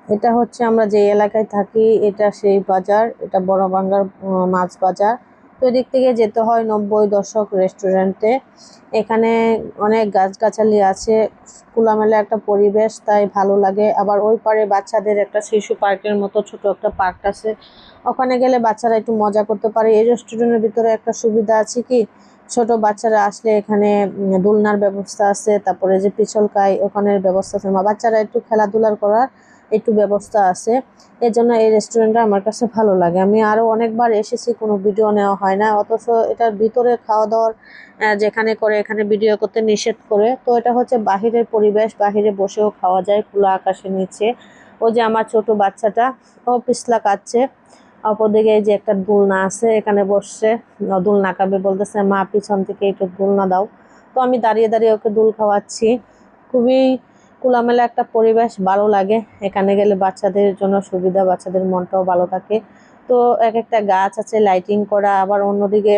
এটা হচ্ছে আমরা যে এলাকায় থাকি, এটা সেই বাজার, এটা বড় বাঙ্গার মাছ বাজার। তো এদিক থেকে যেতে হয় 90 দশক রেস্টুরেন্টে। এখানে অনেক গাছগাছালি আছে, খোলামেলা একটা পরিবেশ, তাই ভালো লাগে। আবার ওই পারে বাচ্চাদের একটা শিশু পার্কের মতো ছোট একটা পার্ক আছে, ওখানে গেলে বাচ্চারা একটু মজা করতে পারে। এই রেস্টুরেন্টের ভিতরে একটা সুবিধা আছে কি, ছোট বাচ্চারা আসলে এখানে দোলনার ব্যবস্থা আছে, তারপরে যে পিছলকাই ওখানের ব্যবস্থা আছে, বাচ্চারা একটু খেলাধুলার করার একটু ব্যবস্থা আছে। এজন্য এই রেস্টুরেন্টটা আমার কাছে ভালো লাগে। আমি আরো অনেকবার এসেছি, কোনো ভিডিও নেওয়া হয় না, অথচ এটার ভিতরে খাওয়া দাওয়ার যেখানে করে এখানে ভিডিও করতে নিষেধ করে। তো এটা হচ্ছে বাহিরের পরিবেশ, বাহিরে বসেও খাওয়া যায় খোলা আকাশের নিচে। ও যে আমার ছোট বাচ্চাটা, ও পিছলা কাচ্ছে। অপরদিকে এই যে একটা দোলনা আছে, এখানে বসছে, দোলনা খাবে, বলতেছে মা পিছন থেকে একটু দোলনা দাও। তো আমি দাঁড়িয়ে দাঁড়িয়ে ওকে দোল খাওয়াচ্ছি। খুবই খোলামেলা একটা পরিবেশ, ভালো লাগে। এখানে গেলে বাচ্চাদের জন্য সুবিধা, বাচ্চাদের মনটাও ভালো থাকে। তো এক একটা গাছ আছে লাইটিং করা, আবার অন্যদিকে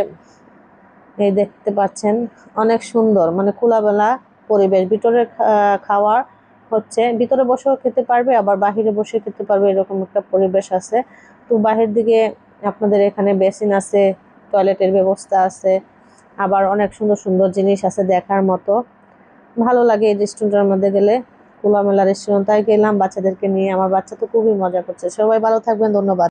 এই দেখতে পাচ্ছেন অনেক সুন্দর, মানে খোলামেলা পরিবেশ। ভিতরে খাওয়ার হচ্ছে, ভিতরে বসেও খেতে পারবে, আবার বাহিরে বসে খেতে পারবে, এরকম একটা পরিবেশ আছে। তো বাহির দিকে আপনাদের এখানে বেসিন আছে, টয়লেটের ব্যবস্থা আছে, আবার অনেক সুন্দর সুন্দর জিনিস আছে দেখার মতো। ভালো লাগে এই রেস্টুরেন্টের মধ্যে গেলে, খোলামেলা রেস্টুরেন্ট, তাই গেলাম বাচ্চাদেরকে নিয়ে। আমার বাচ্চা তো খুবই মজা করছে। সবাই ভালো থাকবেন, ধন্যবাদ।